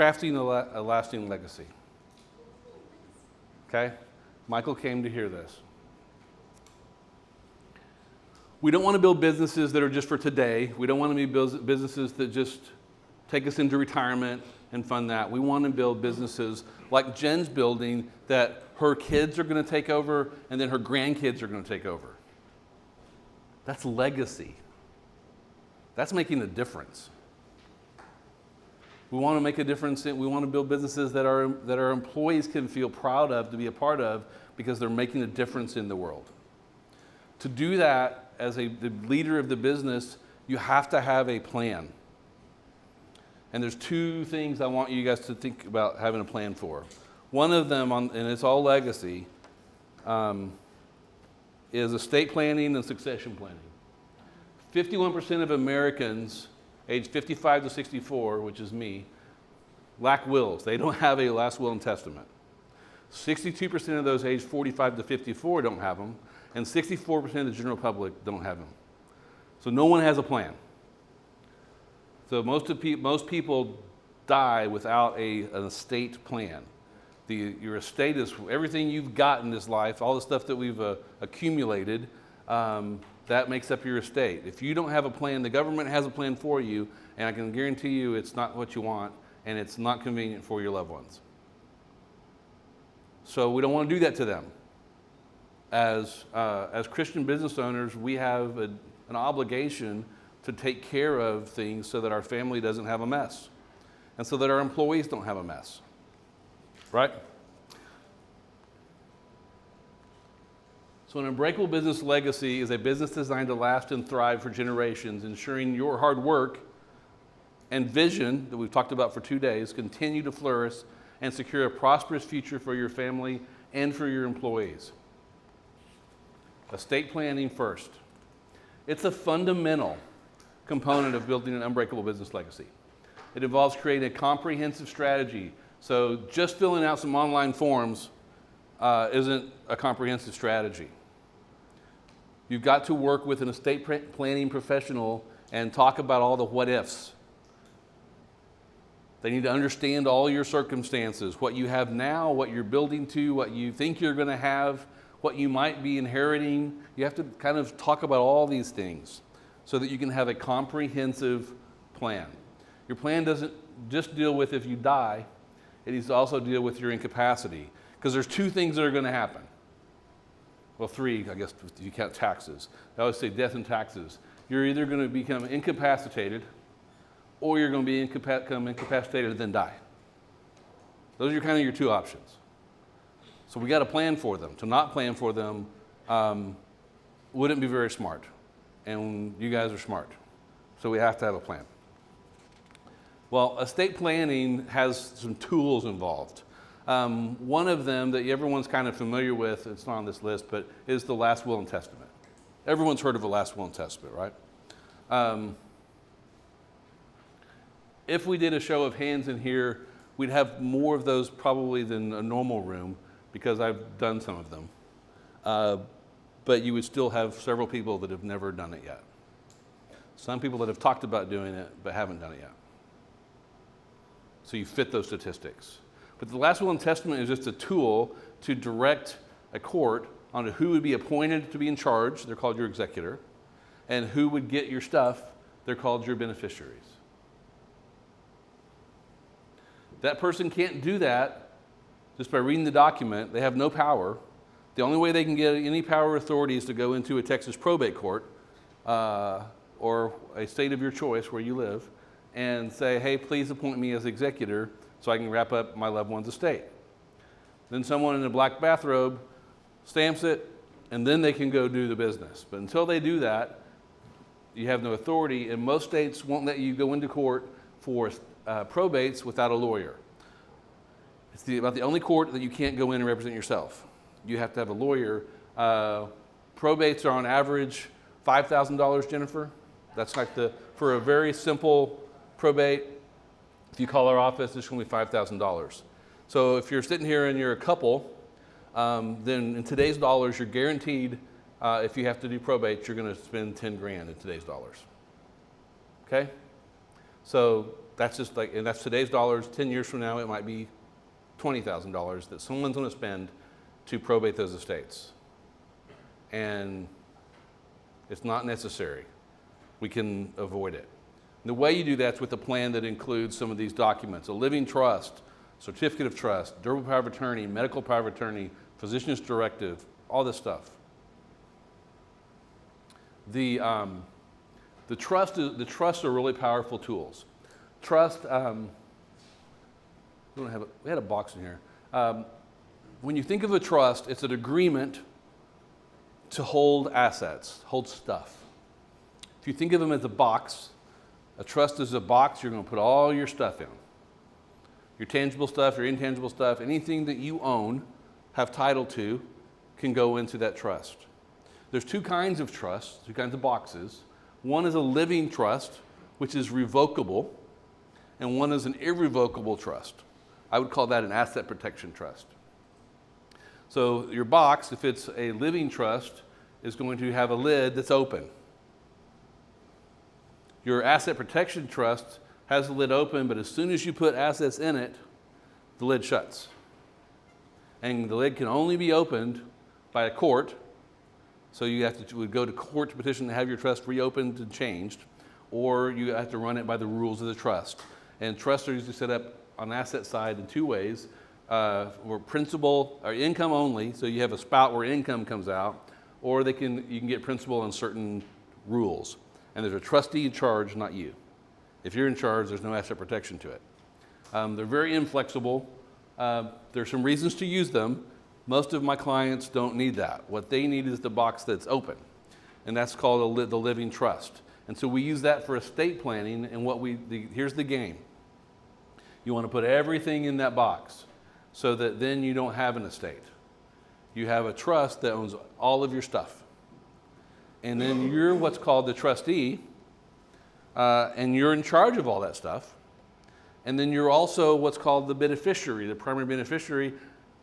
crafting a lasting legacy. Okay? Michael came to hear this. We don't want to build businesses that are just for today. We don't want to be businesses that just take us into retirement and fund that. We want to build businesses like Jen's building that her kids are going to take over and then her grandkids are going to take over. That's legacy. That's making a difference. We want to make a difference. We want to build businesses that our employees can feel proud of, to be a part of, because they're making a difference in the world. To do that, as the leader of the business, you have to have a plan. And there's two things I want you guys to think about having a plan for. One of them, and it's all legacy, is estate planning and succession planning. 51% of Americans aged 55 to 64, which is me, lack wills. They don't have a last will and testament. 62% of those aged 45 to 54 don't have them, and 64% of the general public don't have them. So no one has a plan. So most people die without an estate plan. Your estate is everything you've got in this life, all the stuff that we've accumulated, that makes up your estate. If you don't have a plan, the government has a plan for you, and I can guarantee you it's not what you want, and it's not convenient for your loved ones. So we don't want to do that to them. As Christian business owners, we have an obligation to take care of things so that our family doesn't have a mess, and so that our employees don't have a mess, right? So an unbreakable business legacy is a business designed to last and thrive for generations, ensuring your hard work and vision that we've talked about for 2 days continue to flourish and secure a prosperous future for your family and for your employees. Estate planning first. It's a fundamental component of building an unbreakable business legacy. It involves creating a comprehensive strategy. So just filling out some online forms isn't a comprehensive strategy. You've got to work with an estate planning professional and talk about all the what ifs. They need to understand all your circumstances, what you have now, what you're building to, what you think you're going to have, what you might be inheriting. You have to kind of talk about all these things so that you can have a comprehensive plan. Your plan doesn't just deal with if you die, it needs to also deal with your incapacity. Because there's two things that are going to happen. Well, three, I guess, if you count taxes. I always say death and taxes. You're either going to become incapacitated or you're going to become incapacitated and then die. Those are kind of your two options. So we got to plan for them. To not plan for them wouldn't be very smart. And you guys are smart. So we have to have a plan. Well, estate planning has some tools involved. One of them that everyone's kind of familiar with, it's not on this list, but is the last will and testament. Everyone's heard of a last will and testament, right? If we did a show of hands in here, we'd have more of those probably than a normal room because I've done some of them. But you would still have several people that have never done it yet. Some people that have talked about doing it but haven't done it yet. So you fit those statistics. But the last will and testament is just a tool to direct a court on who would be appointed to be in charge, they're called your executor, and who would get your stuff, they're called your beneficiaries. That person can't do that just by reading the document. They have no power. The only way they can get any power or authority is to go into a Texas probate court or a state of your choice where you live and say, hey, please appoint me as executor so I can wrap up my loved one's estate. Then someone in a black bathrobe stamps it, and then they can go do the business. But until they do that, you have no authority, and most states won't let you go into court for probates without a lawyer. It's about the only court that you can't go in and represent yourself. You have to have a lawyer. Probates are on average $5,000, Jennifer. That's like for a very simple probate. If you call our office, it's going to be $5,000. So if you're sitting here and you're a couple, then in today's dollars, you're guaranteed, if you have to do probate, you're going to spend 10 grand in today's dollars. Okay? So that's just like, and that's today's dollars. 10 years from now, it might be $20,000 that someone's going to spend to probate those estates. And it's not necessary. We can avoid it. And the way you do that's with a plan that includes some of these documents: a living trust, certificate of trust, durable power of attorney, medical power of attorney, physician's directive, all this stuff. The trusts are really powerful tools. Trust, we had a box in here. When you think of a trust, it's an agreement to hold assets, hold stuff. If you think of them as a box, a trust is a box you're going to put all your stuff in. Your tangible stuff, your intangible stuff, anything that you own, have title to, can go into that trust. There's two kinds of trusts, two kinds of boxes. One is a living trust, which is revocable, and one is an irrevocable trust. I would call that an asset protection trust. So your box, if it's a living trust, is going to have a lid that's open. Your asset protection trust has the lid open, but as soon as you put assets in it, the lid shuts. And the lid can only be opened by a court. So you would go to court to petition to have your trust reopened and changed, or you have to run it by the rules of the trust. And trusts are usually set up on the asset side in two ways. Where principal or income only, so you have a spout where income comes out, or you can get principal on certain rules. And there's a trustee in charge, not you. If you're in charge, there's no asset protection to it. They're very inflexible. There's some reasons to use them. Most of my clients don't need that. What they need is the box that's open, and that's called the living trust. And so we use that for estate planning, and here's the game. You want to put everything in that box so that then you don't have an estate. You have a trust that owns all of your stuff. And then you're what's called the trustee, and you're in charge of all that stuff. And then you're also what's called the beneficiary, the primary beneficiary,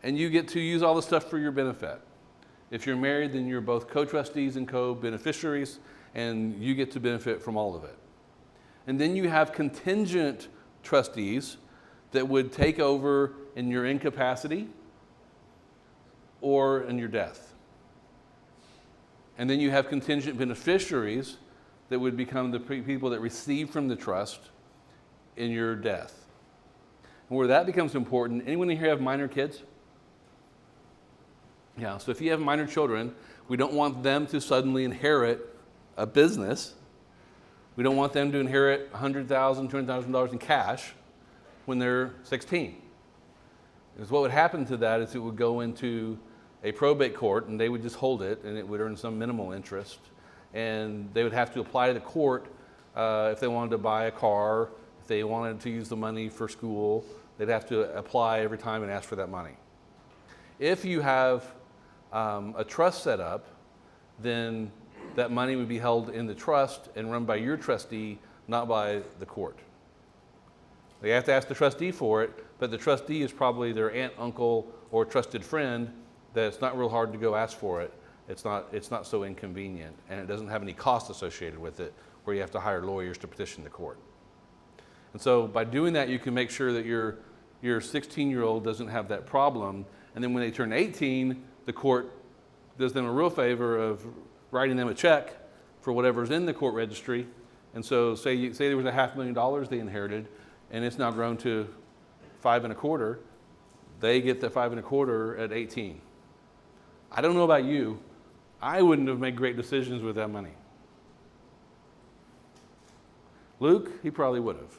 and you get to use all the stuff for your benefit. If you're married, then you're both co-trustees and co-beneficiaries, and you get to benefit from all of it. And then you have contingent trustees that would take over in your incapacity or in your death. And then you have contingent beneficiaries that would become the people that receive from the trust in your death. And where that becomes important, anyone in here have minor kids? Yeah, so if you have minor children, we don't want them to suddenly inherit a business. We don't want them to inherit $100,000, $200,000 in cash when they're 16. Because what would happen to that is it would go into a probate court, and they would just hold it, and it would earn some minimal interest. And they would have to apply to the court if they wanted to buy a car, if they wanted to use the money for school, they'd have to apply every time and ask for that money. If you have a trust set up, then that money would be held in the trust and run by your trustee, not by the court. They have to ask the trustee for it, but the trustee is probably their aunt, uncle, or trusted friend that it's not real hard to go ask for it. It's not so inconvenient, and it doesn't have any cost associated with it where you have to hire lawyers to petition the court. And so by doing that, you can make sure that your 16-year-old doesn't have that problem, and then when they turn 18, the court does them a real favor of writing them a check for whatever's in the court registry. And so say there was $500,000 they inherited, and it's now grown to $5.25. They get the $5.25 at 18. I don't know about you. I wouldn't have made great decisions with that money. Luke, he probably would have.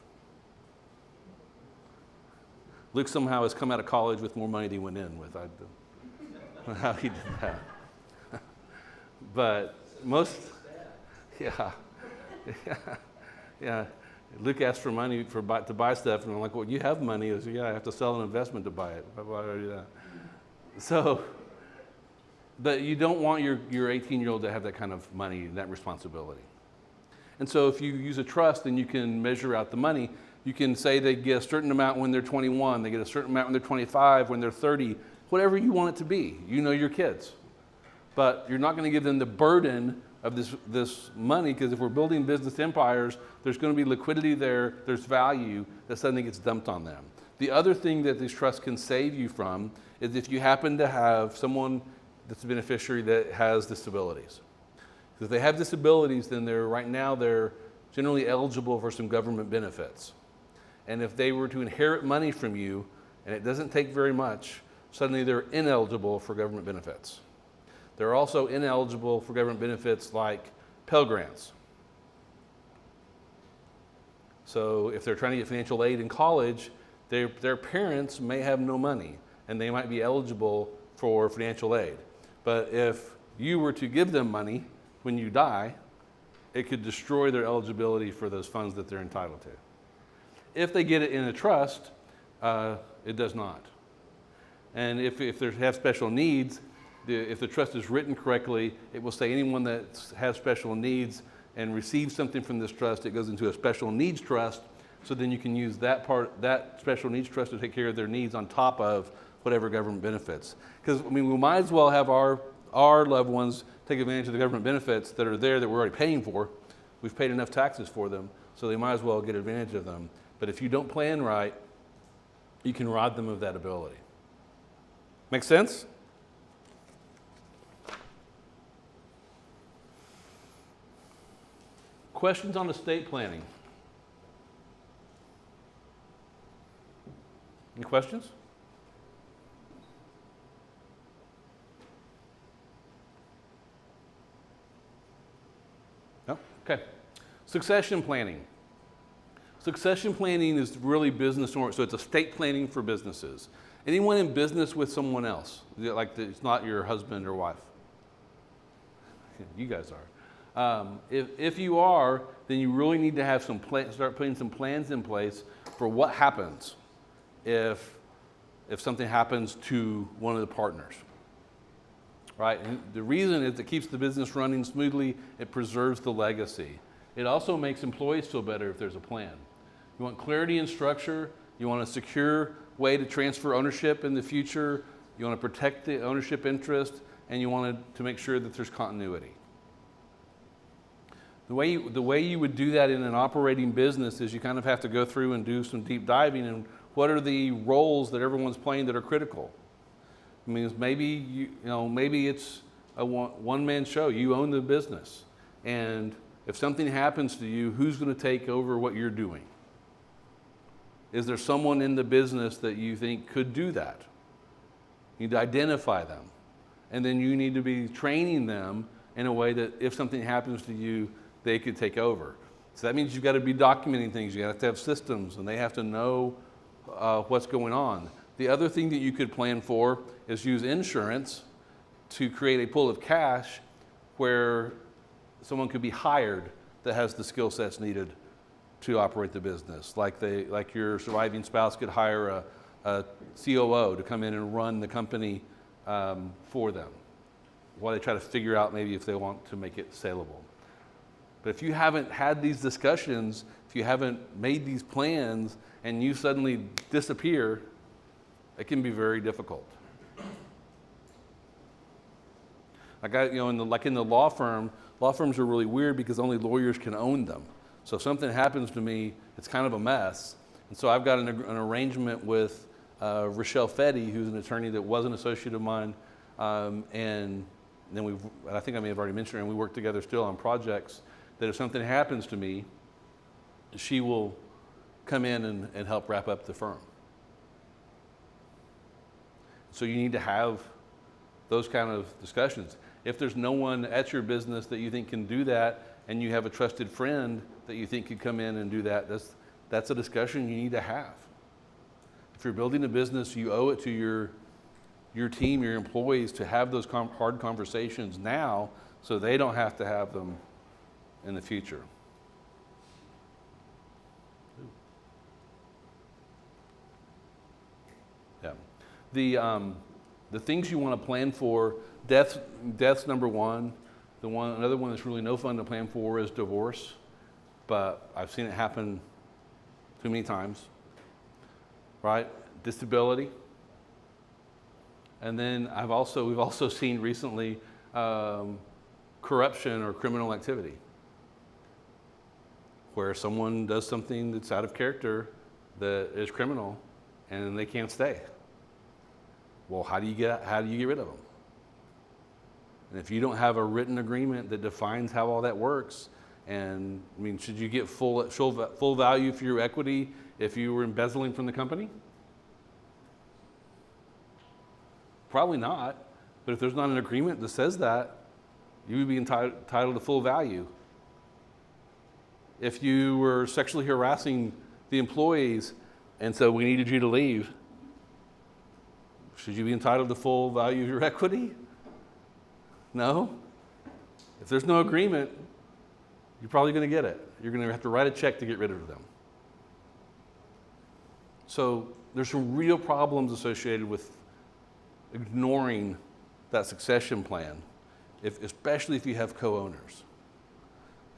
Luke somehow has come out of college with more money than he went in with. I don't know how he did that. But yeah. Luke asked for money to buy stuff, and I'm like, well, you have money. He said, yeah, I have to sell an investment to buy it. Why do I do that? So, but you don't want your 18-year-old to have that kind of money and that responsibility. And so if you use a trust, then you can measure out the money. You can say they get a certain amount when they're 21, they get a certain amount when they're 25, when they're 30, whatever you want it to be. You know your kids. But you're not going to give them the burden of this money, because if we're building business empires, there's going to be liquidity there, there's value that suddenly gets dumped on them. The other thing that these trusts can save you from is if you happen to have someone that's a beneficiary that has disabilities. If they have disabilities, then right now they're generally eligible for some government benefits. And if they were to inherit money from you, and it doesn't take very much, suddenly they're ineligible for government benefits. They're also ineligible for government benefits like Pell Grants. So if they're trying to get financial aid in college, their parents may have no money, and they might be eligible for financial aid. But if you were to give them money when you die, it could destroy their eligibility for those funds that they're entitled to. If they get it in a trust, it does not. And if they have special needs, if the trust is written correctly, it will say anyone that has special needs and receives something from this trust, it goes into a special needs trust. So then you can use that special needs trust to take care of their needs on top of whatever government benefits. Because we might as well have our loved ones take advantage of the government benefits that are there that we're already paying for. We've paid enough taxes for them, so they might as well get advantage of them. But if you don't plan right, you can rob them of that ability. Make sense? Questions on estate planning? Any questions? No? Okay. Succession planning. Succession planning is really business oriented, so it's estate planning for businesses. Anyone in business with someone else, like it's not your husband or wife. You guys are. If you are, then you really need to have start putting some plans in place for what happens if something happens to one of the partners. Right? And the reason is it keeps the business running smoothly, it preserves the legacy. It also makes employees feel better if there's a plan. You want clarity and structure, you want a secure way to transfer ownership in the future, you want to protect the ownership interest, and you want to make sure that there's continuity. The way you would do that in an operating business is you kind of have to go through and do some deep diving and what are the roles that everyone's playing that are critical. I mean, maybe maybe it's a one-man show. You own the business, and if something happens to you, who's going to take over what you're doing? Is there someone in the business that you think could do that? You need to identify them, and then you need to be training them in a way that if something happens to you, they could take over. So that means you've got to be documenting things. You have to have systems, and they have to know what's going on. The other thing that you could plan for is use insurance to create a pool of cash where someone could be hired that has the skill sets needed to operate the business. Like your surviving spouse could hire a COO to come in and run the company for them while they try to figure out maybe if they want to make it saleable. But if you haven't had these discussions, if you haven't made these plans and you suddenly disappear, it can be very difficult. In the law firm, law firms are really weird because only lawyers can own them. So if something happens to me, it's kind of a mess. And so I've got an arrangement with Rochelle Fetty, who's an attorney that was an associate of mine, and then I think I may have already mentioned her, and we work together still on projects that if something happens to me, she will come in and help wrap up the firm. So you need to have those kind of discussions. If there's no one at your business that you think can do that, and you have a trusted friend that you think could come in and do that, that's a discussion you need to have. If you're building a business, you owe it to your team, your employees, to have those hard conversations now so they don't have to have them in the future. Yeah. The things you want to plan for, death's number one. Another one that's really no fun to plan for is divorce, but I've seen it happen too many times, right? Disability. And then we've also seen recently corruption or criminal activity, where someone does something that's out of character, that is criminal, and they can't stay. Well, how do you get rid of them? And if you don't have a written agreement that defines how all that works, and I mean, should you get full value for your equity if you were embezzling from the company? Probably not. But if there's not an agreement that says that, you would be entitled to full value. If you were sexually harassing the employees and so we needed you to leave, should you be entitled to full value of your equity? No. If there's no agreement, you're probably going to get it. You're going to have to write a check to get rid of them. So there's some real problems associated with ignoring that succession plan, especially if you have co-owners.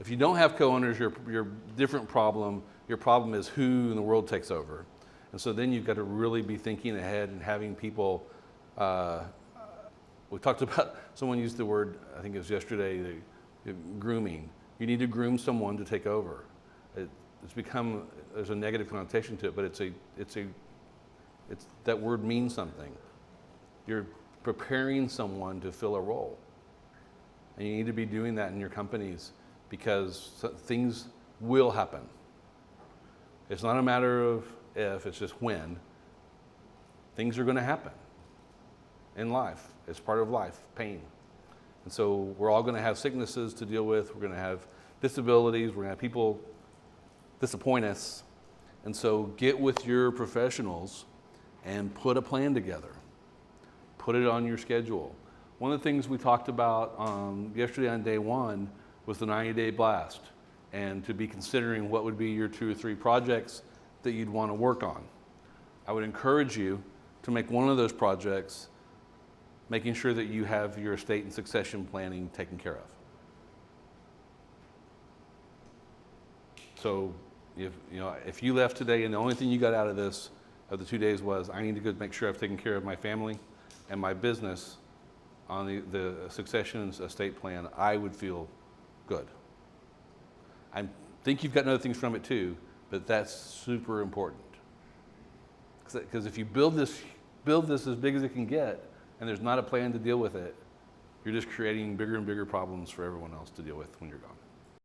If you don't have co-owners, your different problem. Your problem is who in the world takes over. And so then you've got to really be thinking ahead and having people, we talked about, someone used the word, I think it was yesterday, grooming. You need to groom someone to take over. It's become, there's a negative connotation to it, but that word means something. You're preparing someone to fill a role. And you need to be doing that in your companies because things will happen. It's not a matter of if, it's just when. Things are going to happen in life. It's part of life, pain. And so we're all going to have sicknesses to deal with. We're going to have disabilities. We're going to have people disappoint us. And so get with your professionals and put a plan together. Put it on your schedule. One of the things we talked about yesterday on day one was the 90-day blast, and to be considering what would be your 2 or 3 projects that you'd want to work on. I would encourage you to make one of those projects making sure that you have your estate and succession planning taken care of. So if you left today and the only thing you got out of this, of the 2 days, was I need to go make sure I've taken care of my family and my business on the succession and estate plan, I would feel good. I think you've gotten other things from it too, but that's super important. Because if you build this as big as it can get, and there's not a plan to deal with it, you're just creating bigger and bigger problems for everyone else to deal with when you're gone.